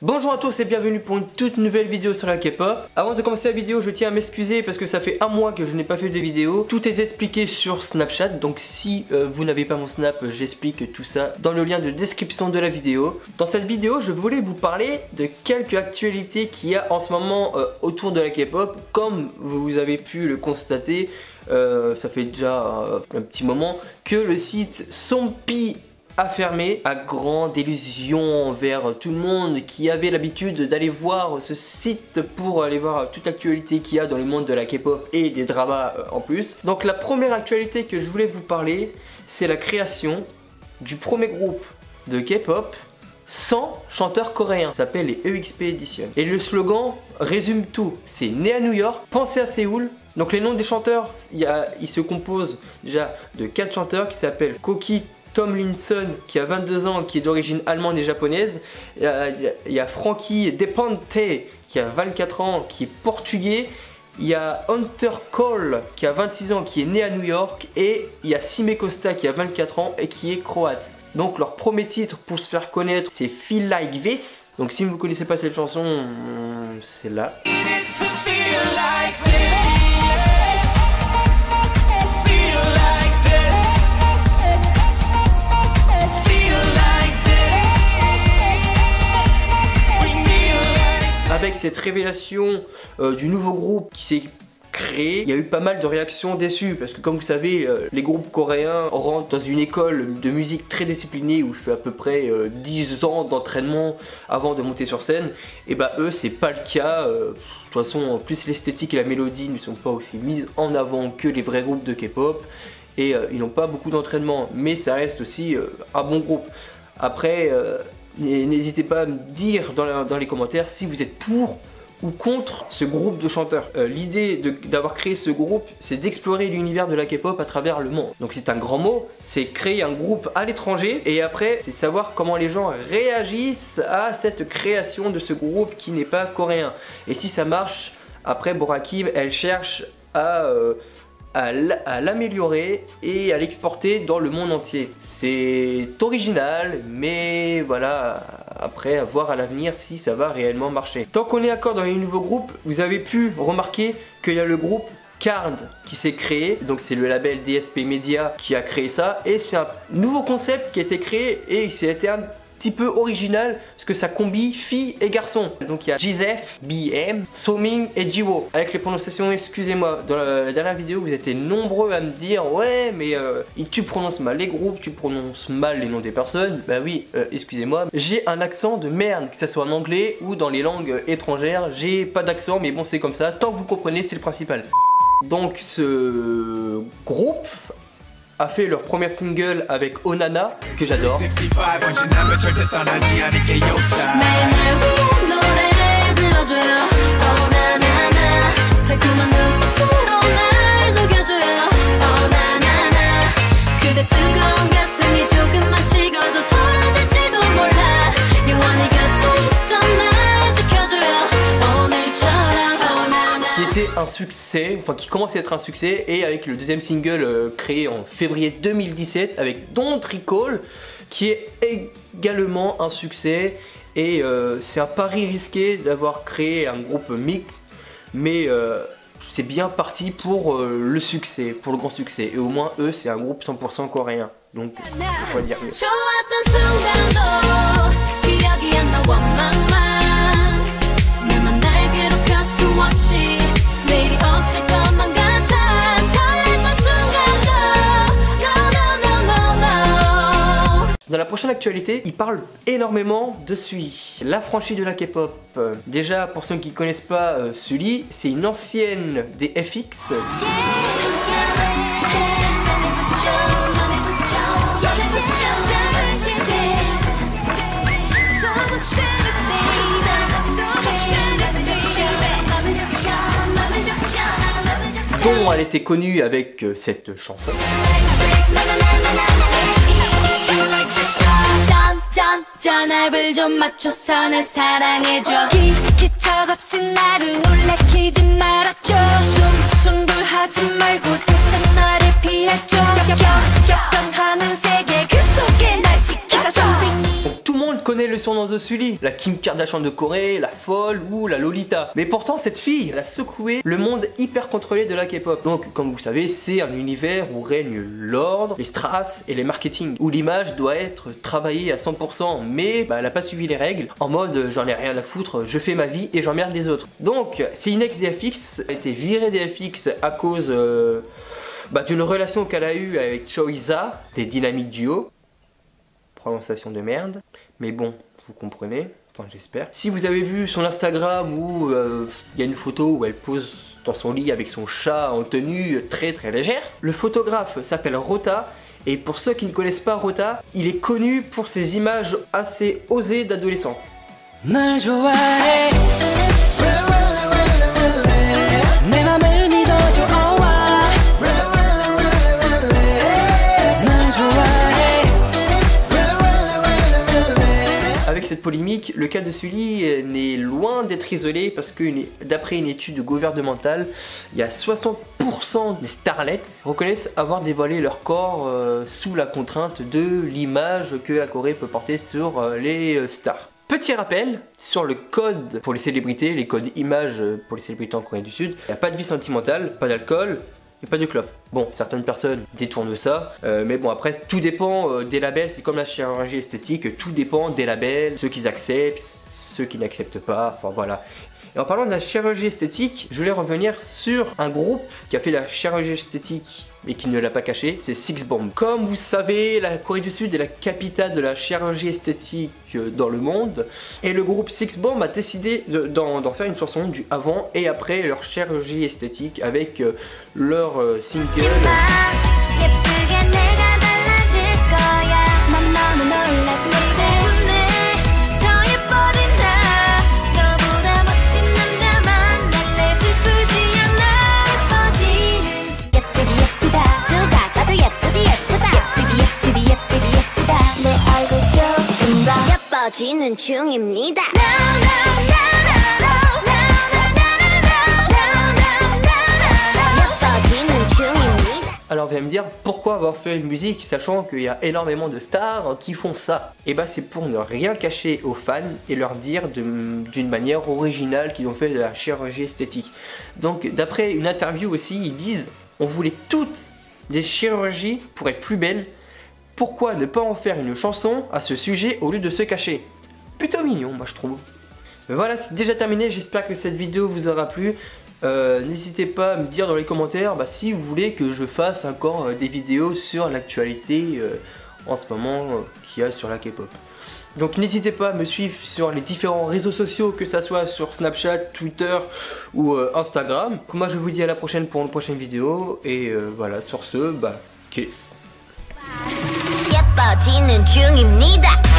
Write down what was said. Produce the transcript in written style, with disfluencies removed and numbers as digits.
Bonjour à tous et bienvenue pour une toute nouvelle vidéo sur la K-pop. Avant de commencer la vidéo, je tiens à m'excuser parce que ça fait un mois que je n'ai pas fait de vidéo. Tout est expliqué sur Snapchat, donc si vous n'avez pas mon Snap, j'explique tout ça dans le lien de description de la vidéo. Dans cette vidéo, je voulais vous parler de quelques actualités qu'il y a en ce moment autour de la K-pop. Comme vous avez pu le constater, ça fait déjà un petit moment que le site Sompi a fermé, à grande illusion vers tout le monde qui avait l'habitude d'aller voir ce site pour aller voir toute l'actualité qu'il y a dans le monde de la K-pop et des dramas en plus. Donc la première actualité que je voulais vous parler, c'est la création du premier groupe de K-pop sans chanteur coréen. Ça s'appelle les EXP Edition. Et le slogan résume tout. C'est né à New York, pensez à Séoul. Donc les noms des chanteurs, ils se composent déjà de 4 chanteurs qui s'appellent Koki Tomlinson qui a 22 ans, qui est d'origine allemande et japonaise. Il y a Frankie Depante qui a 24 ans, qui est portugais. Il y a Hunter Cole qui a 26 ans, qui est né à New York. Et il y a Sime Costa qui a 24 ans et qui est croate. Donc leur premier titre pour se faire connaître, c'est Feel Like This. Donc si vous ne connaissez pas cette chanson, c'est là. Avec cette révélation du nouveau groupe qui s'est créé, il y a eu pas mal de réactions déçues parce que comme vous savez, les groupes coréens rentrent dans une école de musique très disciplinée où il fait à peu près 10 ans d'entraînement avant de monter sur scène. Et bah eux c'est pas le cas. De toute façon, en plus l'esthétique et la mélodie ne sont pas aussi mises en avant que les vrais groupes de K-pop et ils n'ont pas beaucoup d'entraînement, mais ça reste aussi un bon groupe. Après, n'hésitez pas à me dire dans les commentaires si vous êtes pour ou contre ce groupe de chanteurs. L'idée d'avoir créé ce groupe, c'est d'explorer l'univers de la K-pop à travers le monde. Donc c'est un grand mot, c'est créer un groupe à l'étranger et après c'est savoir comment les gens réagissent à cette création de ce groupe qui n'est pas coréen. Et si ça marche, après Bora Kim, elle cherche à l'améliorer et à l'exporter dans le monde entier. C'est original, mais voilà, après à voir à l'avenir si ça va réellement marcher. Tant qu'on est encore dans les nouveaux groupes, vous avez pu remarquer qu'il y a le groupe Card qui s'est créé, donc c'est le label DSP Media qui a créé ça, et c'est un nouveau concept qui a été créé et c'était un petit peu original parce que ça combine filles et garçons. Donc il y a Jizef, BM, Soming et Jiwo. Avec les prononciations, excusez-moi, dans la dernière vidéo vous étiez nombreux à me dire ouais mais tu prononces mal les groupes, tu prononces mal les noms des personnes. Bah oui, excusez-moi, j'ai un accent de merde, que ce soit en anglais ou dans les langues étrangères, j'ai pas d'accent mais bon c'est comme ça, tant que vous comprenez c'est le principal. Donc ce groupe a fait leur premier single avec Onana que j'adore. Un succès, enfin qui commence à être un succès, et avec le deuxième single créé en février 2017 avec Don't Recall qui est également un succès. Et c'est un pari risqué d'avoir créé un groupe mixte, mais c'est bien parti pour le succès, pour le grand succès, et au moins eux c'est un groupe 100% coréen, donc on va dire mieux. Dans la prochaine actualité, il parle énormément de Sulli, la franchise de la K-pop. Déjà, pour ceux qui ne connaissent pas Sulli, c'est une ancienne des FX. Dont elle était connue avec cette chanson. 전압을 좀 맞춰서 날 사랑해줘 기척 없이 나를 놀래키지 말아줘 중돌하지 말고 살짝 나를 피해줘 격변하는 세계 그 속에 날 지키사 선생님. Donc tout le monde connaît le surnom de Sully, la Kim Kardashian de Corée, la folle ou la Lolita. Mais pourtant cette fille, elle a secoué le monde hyper contrôlé de la K-pop. Donc comme vous savez, c'est un univers où règne l'ordre, les strass et les marketing, où l'image doit être travaillée à 100%, mais elle a pas suivi les règles, en mode j'en ai rien à foutre, je fais ma vie et j'emmerde les autres. Donc c'est une ex DFX, a été virée DFX à cause d'une relation qu'elle a eue avec Choiza, des Dynamic Duo. Prononciation de merde, mais bon, vous comprenez, enfin j'espère. Si vous avez vu son Instagram où il y a une photo où elle pose dans son lit avec son chat en tenue très légère, le photographe s'appelle Rota, et pour ceux qui ne connaissent pas Rota, il est connu pour ses images assez osées d'adolescente. Avec cette polémique, le cas de Sully n'est loin d'être isolé parce que d'après une étude gouvernementale, il y a 60% des starlets reconnaissent avoir dévoilé leur corps sous la contrainte de l'image que la Corée peut porter sur les stars. Petit rappel sur le code pour les célébrités, les codes images pour les célébrités en Corée du Sud. Il n'y a pas de vie sentimentale, pas d'alcool et pas de clope. Bon, certaines personnes détournent ça, mais bon après tout dépend des labels, c'est comme la chirurgie esthétique, tout dépend des labels, ceux qui acceptent, ceux qui n'acceptent pas, enfin voilà. Et en parlant de la chirurgie esthétique, je voulais revenir sur un groupe qui a fait la chirurgie esthétique et qui ne l'a pas caché, c'est Six Bomb. Comme vous savez, la Corée du Sud est la capitale de la chirurgie esthétique dans le monde, et le groupe Six Bomb a décidé d'en faire une chanson du avant et après leur chirurgie esthétique avec leur single. Alors vous allez me dire, pourquoi avoir fait une musique sachant qu'il y a énormément de stars qui font ça? Et bah c'est pour ne rien cacher aux fans et leur dire d'une manière originale qu'ils ont fait de la chirurgie esthétique. Donc d'après une interview aussi, ils disent, on voulait toutes des chirurgies pour être plus belles, pourquoi ne pas en faire une chanson à ce sujet au lieu de se cacher? Plutôt mignon moi je trouve. Mais voilà, c'est déjà terminé, j'espère que cette vidéo vous aura plu. N'hésitez pas à me dire dans les commentaires si vous voulez que je fasse encore des vidéos sur l'actualité en ce moment qu'il y a sur la K-pop. Donc n'hésitez pas à me suivre sur les différents réseaux sociaux, que ça soit sur Snapchat, Twitter ou Instagram. Moi je vous dis à la prochaine pour une prochaine vidéo, et voilà, sur ce, kiss. 예뻐지는 중입니다.